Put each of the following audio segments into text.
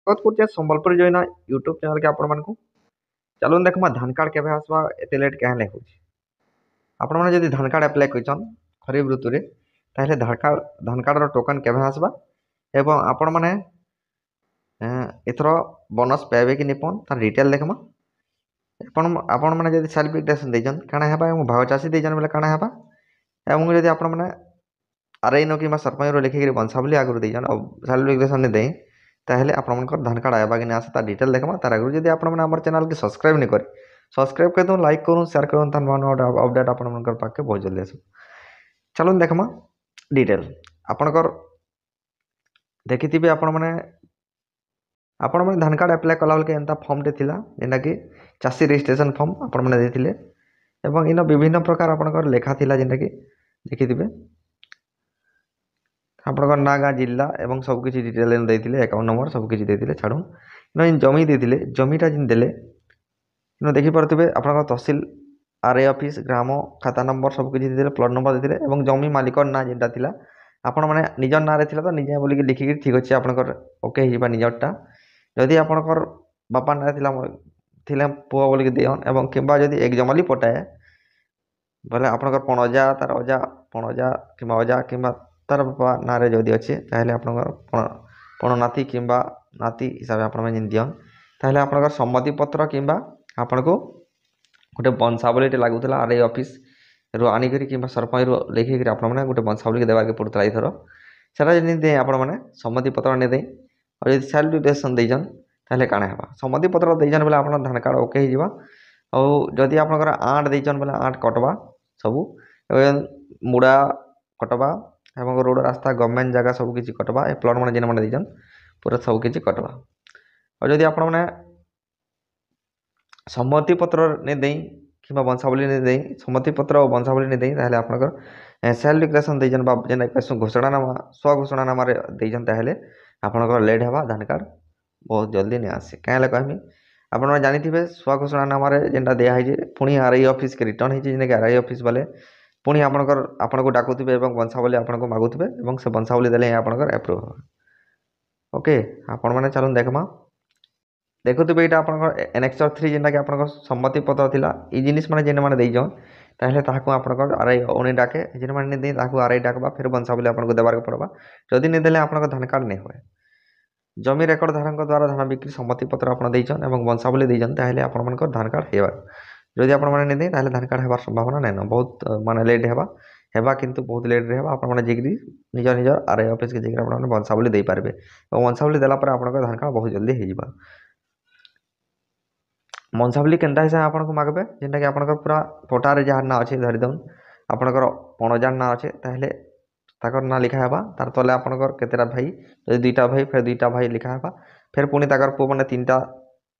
स्वागत करछे Sambalpur join YouTube channel के आपण मानकु। चलून देखमा धान कार्ड केबे आसबा एते लेट काहे नै होछि। आपण माने जदि धान कार्ड अप्लाई करिछन खरीफ ऋतु रे ताहेले धान कार्ड रो टोकन केबे आसबा एवं आपण माने एथरो बोनस पाइबे कि निपन तार डिटेल देखमा। आपण माने जदि सर्टिफिकेशन देजन काना हेबा एवं भाव चासी देजन बेले काना हेबा एवं जदि आपण माने आरआई नो किबा सरपंच रो लिखि के वंशावली आगुर देजन और सर्टिफिकेशन ने दे ताहेले आपनकर धान कार्ड आबा कि नै आसे तार डिटेल देखमा। तार आगुर जदि आपण माने हमर चैनल के सब्सक्राइब नै करी सब्सक्राइब कर दो, लाइक करू, शेयर करू, तार नवा अपडेट आपनकर पाके बहुत जल्दी आसो। चलो देखमा डिटेल आपनकर देखिथिबे आपण माने धान कार्ड अप्लाई कला बेलके एंता फॉर्म टे थिला जेना कि चासी रजिस्ट्रेशन फॉर्म आपण माने देथिले एवं इन विभिन्न प्रकार आपनकर लेखा थिला जेना कि देखिथिबे आपनकर ना गाँ जिला एवं सब किछि डिटेल इन देथिले अकाउंट नंबर सब किछि देथिले छाडू इन जमी देथिले जमीटा जिन देले इन देखि परथिबे आपनकर तहसील आरए ऑफिस ग्राम खाता नंबर सब किछि देथिले प्लॉट नंबर देथिले एवं जमी मालिक ना जेनटा थिला आपण माने निज ना रे थिला तो निजे बोली के लिखि के ठीक अछि आपनकर ओके हिबा निजटा जदि आपनकर बापा ना थिला थिले पुआ बोली के दियन एवं किबा जदि एक जमली पटाए बोले आपनकर पणजा तार अजा पणजा किबा अजा किबा तार बापा ना रे जदि अछि ताहेले आपनकर पण नाती किबा नाती हिसाब आपण माने दियन ताहेले आपनकर सम्मति पत्र किबा आपनको गोटे वंशावलीटे लागुला आरआई ऑफिस रो आनी करी किबा सरपंच रो लेखि करी आपण माने गोटे वंशावली के देबा के पड़तला इथरो सेटा जदि दे आपण माने सम्मति पत्र ने दे और यदि सर्टिफिकेशन देजन ताहेले काना हेबा सम्मति पत्र देजन बेला आपण धान कार्ड ओके हिजिबा और जदि आपनकर आठ देजन बेला आठ कटबा सबु मुड़ा कटबा एवं रोड रास्ता गवर्नमेंट जगह सब किछि कटबा ए प्लॉट माने जेन माने देजन पूरा सब किछि कटबा और जदि आपण माने सम्मति पत्र ने देई किबा वंशावली ने देई सम्मति पत्र और वंशावली ने देई ताहेले आपनकर सेल्फ डिक्लेरेशन देजन बा जेन एक घोषणानामा स्व घोषणानामा रे देजन ताहेले आपनकर लेट हेबा धान कार्ड बहुत जल्दी नै आसे काहेला कहमी आपण माने जानिथिबे स्व घोषणानामा रे जेनटा दिया है जे पुनी आरआई ऑफिस के रिटर्न है जे जेने के आरआई ऑफिस वाले पुनी आपनको डाकुथिबे एवं वंशावली आपनको मागुथिबे एवं से वंशावली देले आपनकर अप्रूव ओके। आपण माने चलून देखमा देखुथिबे एटा आपनकर एनेक्सर 3 जेनटा कि आपनकर सम्मति पत्र थिला ई जिनिस माने जेने माने देइजन ताहेले ताहाको आपनकर आरआई ओने डाके जेने माने देई ताहाको आरआई डाकबा फिर वंशावली आपनको देबार के पड़बा जदि नै देले आपनकर धान कार्ड नै होय जमी रेकर्ड धारक द्वारा धान बिक्री सम्मति पत्र आपण देइजन एवं वंशावली देइजन ताहेले आपण मानकर धान कार्ड हेबा जदि आपण माने नै देई ताहेले धान कार्ड हेबार संभावना नै न बहुत माने लेट हेबा किंतु बहुत लेट रे हेबा आपण माने जेगिरी निज आरआई ऑफिस के जेगिरी आपण माने वंशावली देई पारबे और वंशावली देला पर आपनकर धान कार्ड बहुत जल्दी हे जिबा। वंशावली केनता हिसाब आपनको मागबे जेनटा कि आपनकर पूरा फोटा रे जहार ना अछि धरि दउन आपनकर पणजार ना अछि ताहेले ताकर ना लिखा हेबा तार तले आपनकर केतेरा भाई जदि दुईटा भाई फिर दुईटा भाई लिखा हेबा फिर पुनी ताकर पो माने तीनटा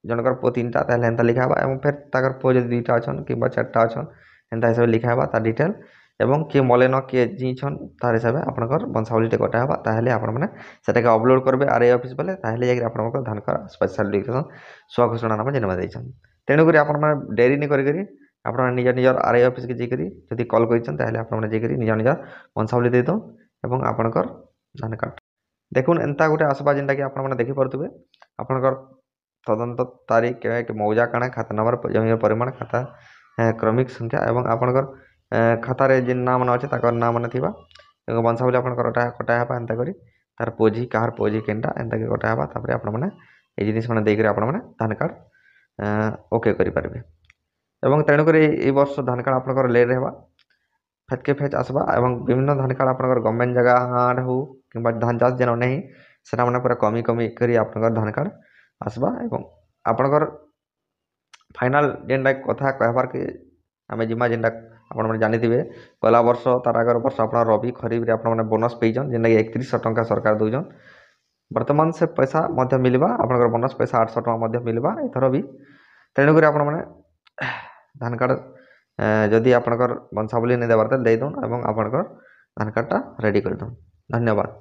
जनकर पो तीनटा ताहेले एंता लिखा हेबा एवं फिर ताकर पो जदि दुईटा अछन किबा चारटा अछन एंता हिसाब लिखा हेबा तार डिटेल एवं के मलेन के जी छन तार हिसाब आपनकर वंशावली टे कटा हेबा ताहेले आपण माने सेटा के अपलोड करबे आरआई ऑफिस वाले ताहेले जाके आपनकर धान कार्ड स्पेशल डिक्लेरेशन स्व घोषणा नाम जेनमा दैछन तेणु करी आपण माने डेरी नै करी करी आपण निज आरआई ऑफिस के जेकरी जदि कॉल करिछन ताहेले आपण माने जेकरी निज वंशावली दे दो एवं आपनकर धान कार्ड देखुन एंता गोटे आसबा जेनटा कि आपण माने देखि परतुबे आपनकर तदंत तारीख के मौजा काना खाता नंबर जमीन परिमाण खाता क्रमिक संख्या एवं आपनकर खाता रे जिन नाम न अछि ताकर नाम न थिबा एवं वंशावली आपनकर कटा हेबा एंता करी तार पोजी कार पोजी केनटा एंता के कटा हेबा तापरे आपण माने ए जिनिस माने देकरी आपण माने धान कार्ड ओके करि पारबे एवं तेणु करी ए वर्ष धान कार्ड आपनकर लेट हेबा फेतके फेच आसबा एवं विभिन्न धान कार्ड आपनकर गवर्नमेंट जगह हाड हो किबा धान चाष जेन नै सेटा माने पूरा कमी कमी करी आपनकर धान कार्ड आसबा एवं आपनकर फाइनल जेनटा कथा कहबार के आमे जिमा जेनटा आपण माने जानिथिबे गला वर्ष तार आगर वर्ष आपण रबी खरीफ रे आपण माने बोनस पेइजन जेनटा 3100 टंका सरकार दोजन वर्तमान से पैसा मध्य मिलबा आपनकर बोनस पैसा 800 टंका मध्य मिलबा एथरो भी तेणु करी आपण माने धान कार्ड जदि आपनकर वंशावली नै देबार त दे दोन एवं आपनकर धान कार्डटा रेडी कर दोन। धन्यवाद।